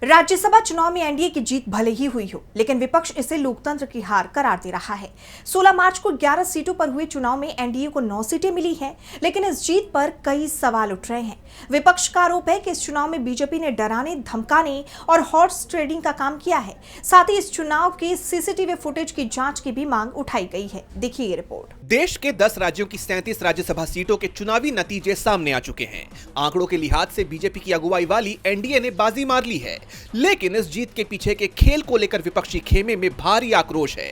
राज्यसभा चुनाव में एनडीए की जीत भले ही हुई हो, लेकिन विपक्ष इसे लोकतंत्र की हार करार दे रहा है। 16 मार्च को 11 सीटों पर हुए चुनाव में एनडीए को 9 सीटें मिली हैं, लेकिन इस जीत पर कई सवाल उठ रहे हैं। विपक्ष का आरोप है कि इस चुनाव में बीजेपी ने डराने, धमकाने और हॉर्स ट्रेडिंग का काम किया है। साथ ही इस चुनाव के सीसीटीवी फुटेज की जांच की भी मांग उठाई गई है। देखिए ये रिपोर्ट। देश के 10 राज्यों की 37 राज्यसभा सीटों के चुनावी नतीजे सामने आ चुके हैं। आंकड़ों के लिहाज से बीजेपी की अगुवाई वाली एनडीए ने बाजी मार ली है, लेकिन इस जीत के पीछे के खेल को लेकर विपक्षी खेमे में भारी आक्रोश है।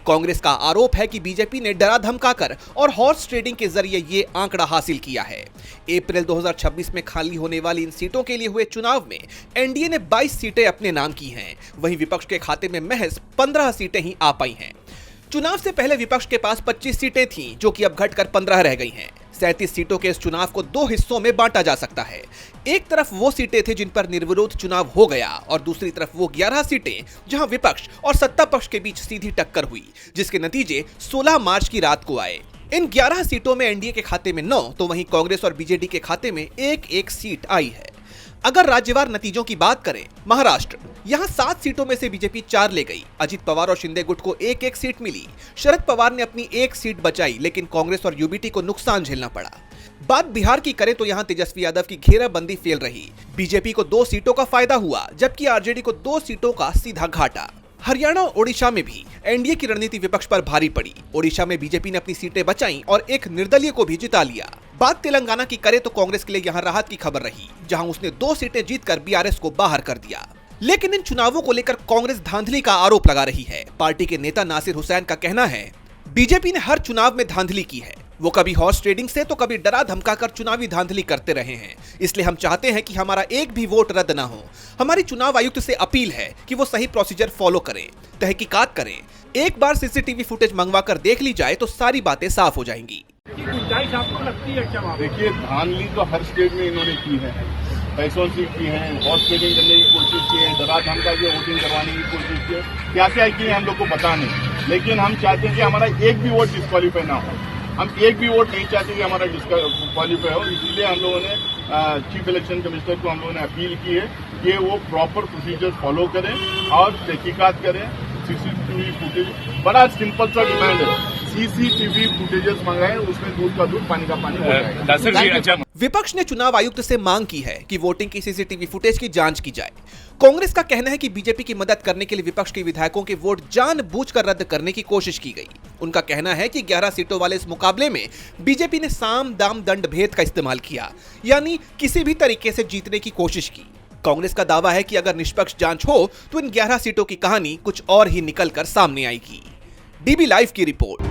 कांग्रेस का आरोप है कि बीजेपी ने डरा धमकाकर और हॉर्स ट्रेडिंग के जरिए ये आंकड़ा हासिल किया है। अप्रैल 2026 में खाली होने वाली इन सीटों के लिए हुए चुनाव में एनडीए ने 22 सीटें अपने नाम की हैं, वहीं विपक्ष के खाते में महज 15 सीटें ही आ पाई हैं। चुनाव से पहले विपक्ष के पास 25 सीटें थीं, जो कि अब घटकर 15 रह गई हैं। 37 सीटों के इस चुनाव को 2 हिस्सों में बांटा जा सकता है। एक तरफ वो सीटें थी जिन पर निर्विरोध चुनाव हो गया और दूसरी तरफ वो 11 सीटें जहां विपक्ष और सत्ता पक्ष के बीच सीधी टक्कर हुई, जिसके नतीजे 16 मार्च की रात को आए। इन 11 सीटों में एनडीए के खाते में 9 तो वहीं कांग्रेस और बीजेडी के खाते में एक सीट आई है। अगर राज्यवार नतीजों की बात करें, महाराष्ट्र यहां 7 सीटों में से बीजेपी 4 ले गई। अजित पवार और शिंदे गुट को एक सीट मिली। शरद पवार ने अपनी 1 सीट बचाई, लेकिन कांग्रेस और यूबीटी को नुकसान झेलना पड़ा। बात बिहार की करें तो यहां तेजस्वी यादव की घेराबंदी फेल रही। बीजेपी को 2 सीटों का फायदा हुआ, जबकि आरजेडी को 2 सीटों का सीधा घाटा। हरियाणा और ओडिशा में भी एनडीए की रणनीति विपक्ष पर भारी पड़ी। ओडिशा में बीजेपी ने अपनी सीटें बचाई और एक निर्दलीय को भी जिता लिया। बात तेलंगाना की करें तो कांग्रेस के लिए यहां राहत की खबर रही, जहां उसने 2 सीटें जीतकर बीआरएस को बाहर कर दिया। लेकिन इन चुनावों को लेकर कांग्रेस धांधली का आरोप लगा रही है। पार्टी के नेता नासिर हुसैन का कहना है, बीजेपी ने हर चुनाव में धांधली की है। वो कभी हॉर्स ट्रेडिंग से तो कभी डरा धमकाकर चुनावी धांधली करते रहे हैं। इसलिए हम चाहते हैं कि हमारा एक भी वोट रद्द ना हो। हमारी चुनाव आयुक्त से अपील है कि वो सही प्रोसीजर फॉलो करें, तहकीकात करें। एक बार सीसीटीवी फुटेज मंगवा कर देख ली जाए तो सारी बातें साफ हो जाएंगी। देखिए, धांधली तो हर स्टेट में इन्होंने की है। पैसों से की है, हॉर्स ट्रेडिंग करने की कोशिश की है, डरा धमका के वोटिंग करवाने की कोशिश की है। क्या क्या की है हम लोग को पता नहीं, लेकिन हम चाहते हैं कि हमारा एक भी वोट डिस्क्वालीफाई ना हो। हम एक भी वोट नहीं चाहते कि हमारा डिस्क्वालीफाई हो। इसीलिए हम लोगों ने चीफ इलेक्शन कमिश्नर को हम लोगों ने अपील की है कि वो प्रॉपर प्रोसीजर फॉलो करें और तहकीकात करें। सीसीटीवी फुटेज बड़ा सिंपल सा डिमांड है, सीसीटीवी फुटेजेस मंगाएं, उसमें दूध का दूध, पानी का पानी हो जाएगा। विपक्ष ने चुनाव आयुक्त से मांग की है कि वोटिंग की सीसीटीवी फुटेज की जांच की जाए। कांग्रेस का कहना है कि बीजेपी की मदद करने के लिए विपक्ष के विधायकों के वोट जानबूझकर रद्द करने की कोशिश की गई। उनका कहना है कि 11 सीटों वाले इस मुकाबले में बीजेपी ने साम दाम दंड भेद का इस्तेमाल किया, यानी किसी भी तरीके से जीतने की कोशिश की। कांग्रेस का दावा है कि अगर निष्पक्ष जांच हो तो इन 11 सीटों की कहानी कुछ और ही निकलकर सामने आएगी। डीबी लाइव की रिपोर्ट।